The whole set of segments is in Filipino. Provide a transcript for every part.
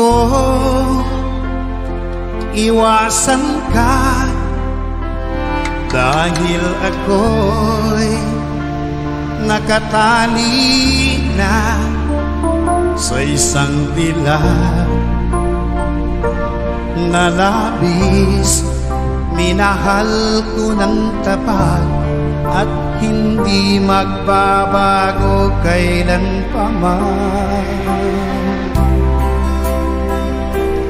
ko iwasan ka, dahil ako'y nakatali na sa isang dilag na labis. Minahal ko ng tapat at hindi magbabago kailanpaman.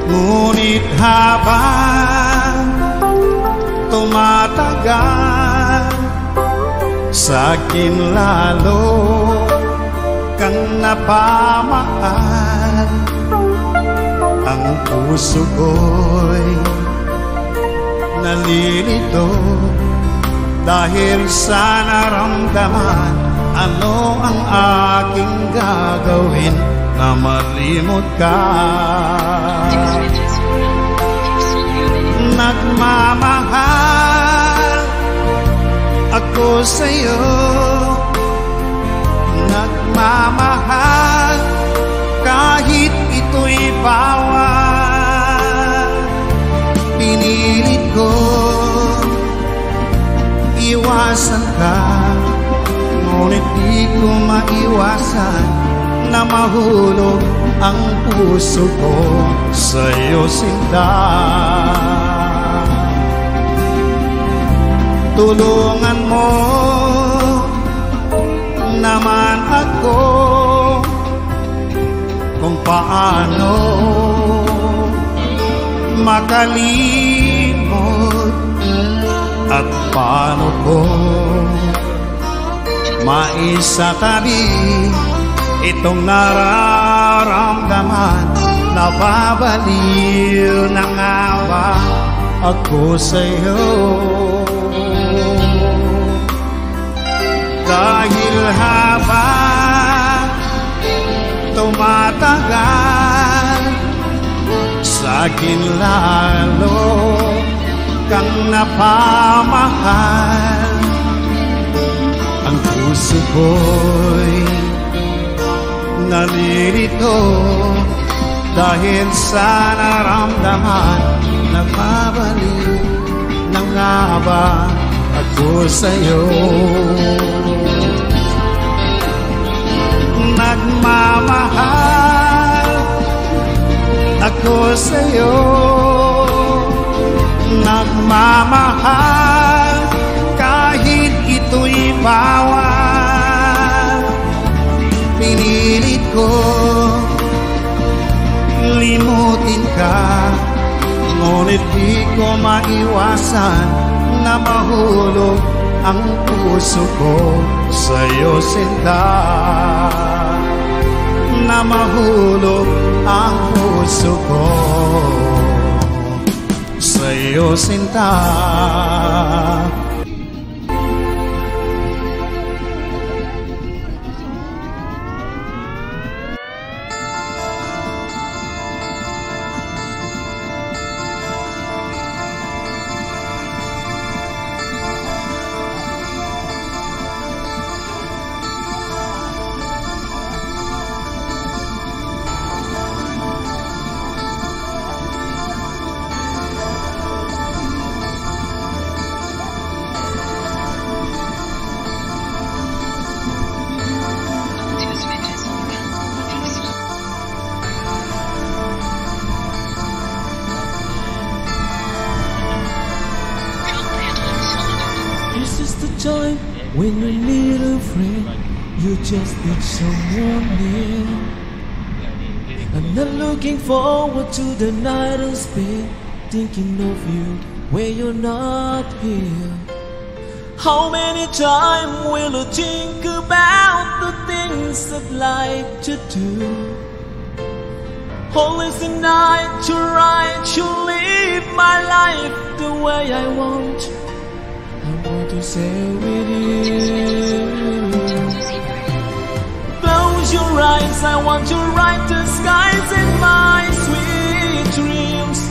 Ngunit habang tumatagal, sa'kin lalo kang napamahal. Ang puso ko'y nalilito dahil sa naramdaman. Ano ang aking gagawin na malimot ka? Nagmamahal ako sa'yo, nagmamahal kahit ito'y bawal. Pinilit ko iwasan ka, ngunit di ko maiwasan na mahulog ang puso ko sa'yo, sinta. Tulungan mo naman ako kung paano makalimot at paano ko maisatabi itong nararamdaman. Nababaliw na nga ba ako sa'yo? Dahil habang tumatagal, sa'kin lalo kang napamahal. Ang puso ko'y nalilito dahil sa naramdaman. Nagmabaliw na nga ba ako sa'yo? Nagmamahal ako sa'yo, nagmamahal kahit ito'y bawal. Pinilit ko limutin ka, ngunit di ko maiwasan na mahulog ang puso ko sa'yo, sinta. Na mahulog ang puso ko sa'yo, sinta. When you need a friend, you just need someone near. I'm not looking forward to the night I'll spend thinking of you when you're not here. How many times will I think about the things I'd like to do? Always the night to write, to live my life the way I want. I want to sail with you. Close your eyes, I want to write the skies in my sweet dreams.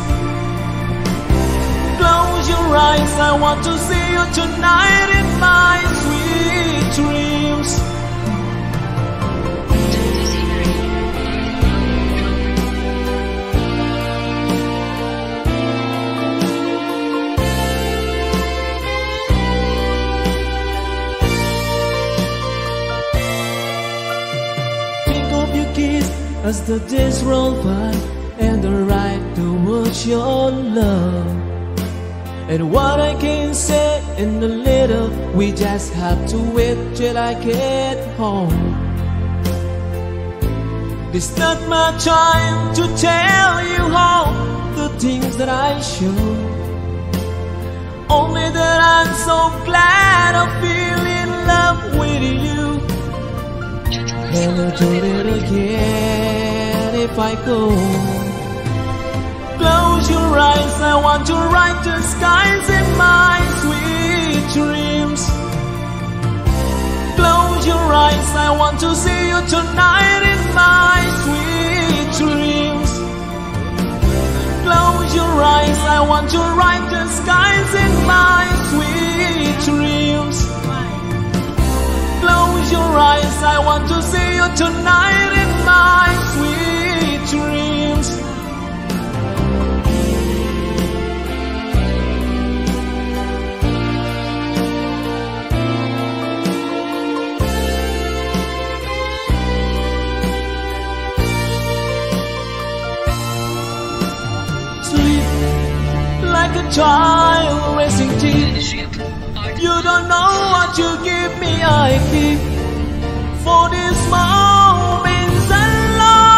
Close your eyes, I want to see you tonight in my sweet dreams. as the days roll by and the ride towards your love. And what I can say in a little, we just have to wait till I get home. It's not my time to tell you all the things that I show, only that I'm so glad I feel in love with you. And I'll do it again if I go. Close your eyes, I want to ride the skies in my sweet dreams. Close your eyes, I want to see you tonight in my sweet dreams. Close your eyes, I want to ride the skies in my sweet dreams. Close your eyes, I want to see you tonight in my sweet dreams. Like a child raising teeth, you don't know what you give me, I keep for this moment alone.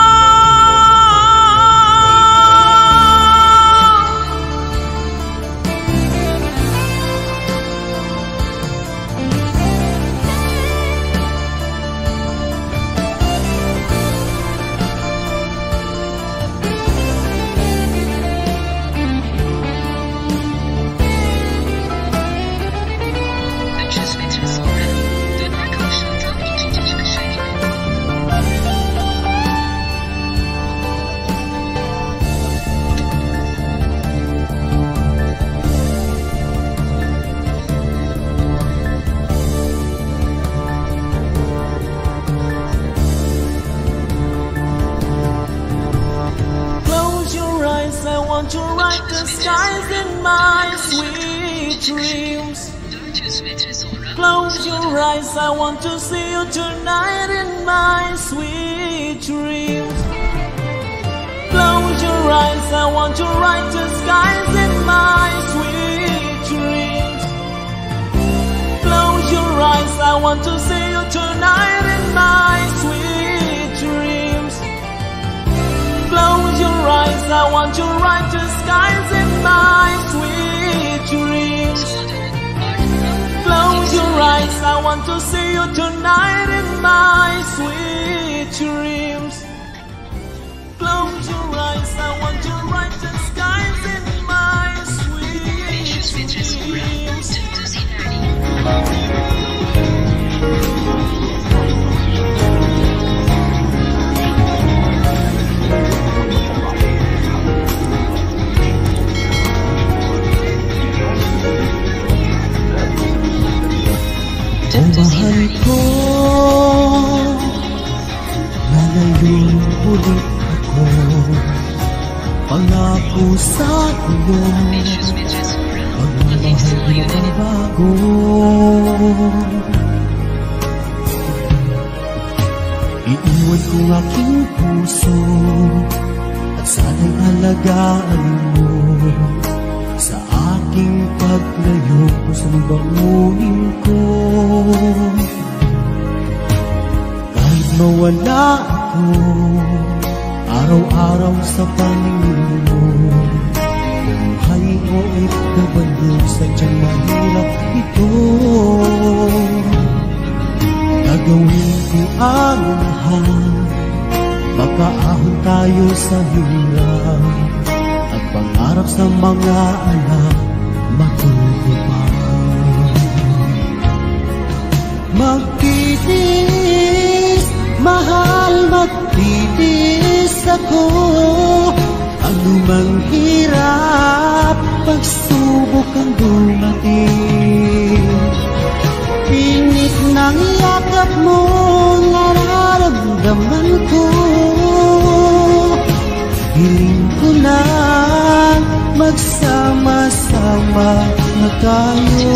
I want to ride the skies in my sweet dreams. Close your eyes, I want to see you tonight in my sweet dreams. Close your eyes, I want to ride the skies in my sweet dreams. Close your eyes, I want to see you tonight in my sweet dreams. Close your eyes, I want to ride the skies in my sweet dreams. Close your eyes, I want to see you tonight in my sweet dreams. Close your eyes, I want to ride the skies in my sweet dreams. Ang mahal ko, lalayon ulit ako. Pangako sa iyo, pagmamahal di magbabago. Iiwan ko aking puso at sana'y alagaan mo. Sa aking paglayo kung saan bangunin ko, kahit mawala ako araw-araw sa paningin mo. Buhay mo ay kabalo, sadyang mahirap ito. Gagawin ko ang lahat, makaahon tayo sa hirap, at pangarap sa mga anak matutupad. Magtitiis, mahal, magtitiis ako. Anumang hirap, pagsubok ang dumating. Init ng yakap mo, nararamdaman ko. Hiling ko lang, magsama-sama na tayo.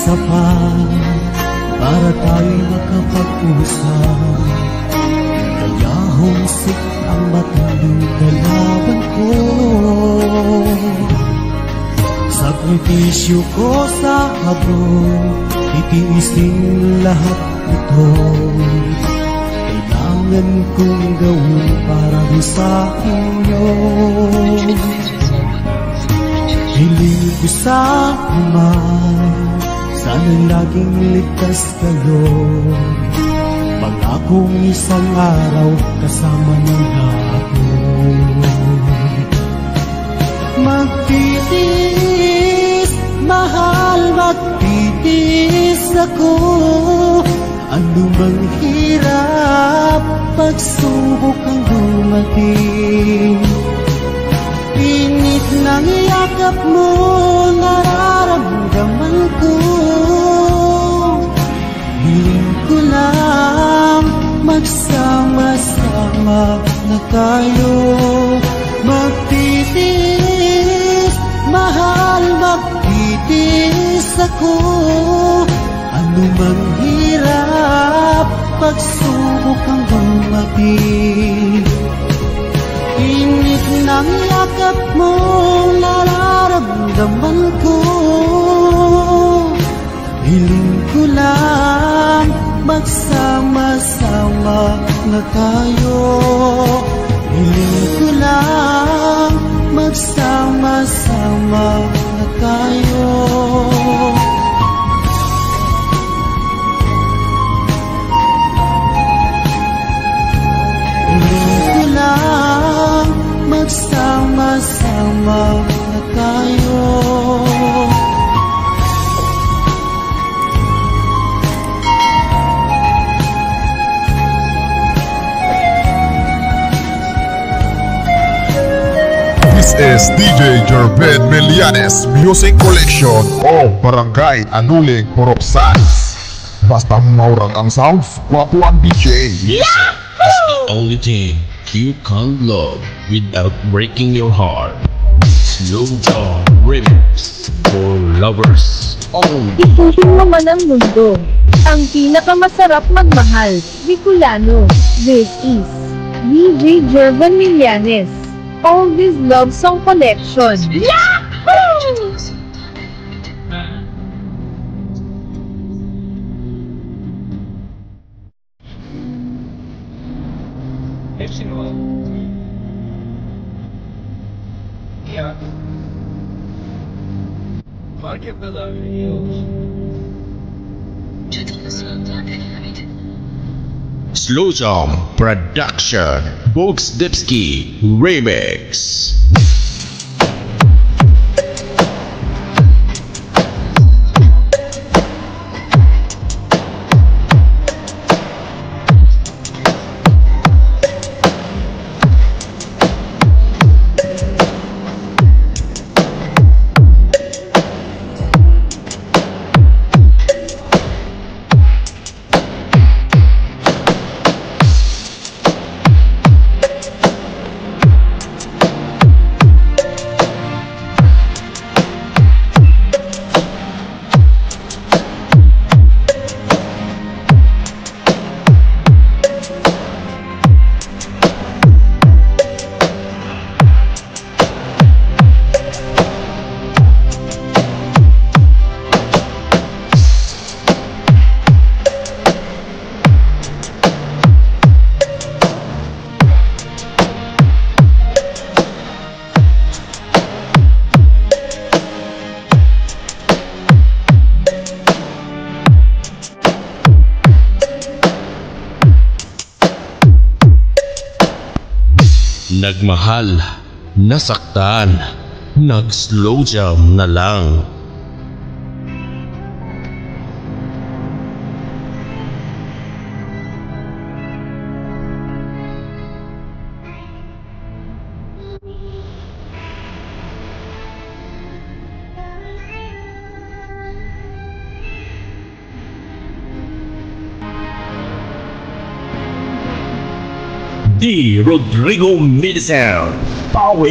sapat para tayo'y makapag-usap. Kaya humsik ang matinding kalaban ko. Sakripisyo ko sa habon, titiisin lahat ito. Kailangan kong gawin para sa inyo. Hiling ko sa Ama, sana'y laging ligtas kayo. Pangakong isang araw kasama ng hapon. Magtitiis, mahal, magtitiis ako. Ano mang hirap, pagsubok ang dumating. Init ng yakap mo, nararamdaman ko. Hiling ko lang, magsama-sama na tayo. Magtitiis, mahal, magtitiis ako. Ano mang hirap, pagsubok ang dumating. Init ng yakap mo, nararamdaman ko. Hiling ko lang, magsama-sama na tayo. Hiling ko lang, magsama-sama na tayo. Hiling ko lang, magsama-sama na tayo. This is DJ Jerved Melianes Music Collection of Barangay Anuling, Puropsan. Basta maurang ang sound, wapo ang DJ. That's the only thing you can love without breaking your heart. Slow Jam Remix for lovers only. Isusin mo man ang mundo. Ang pinakamasarap magmahal, Bicolano. This is DJ Jerved Melianes. All this love song collection. Yahoo! Slow Jam Production Box Dipsky Remix. Nagmahal, nasaktan, nag-slow jam na lang. D. Rodrigo Medisound Power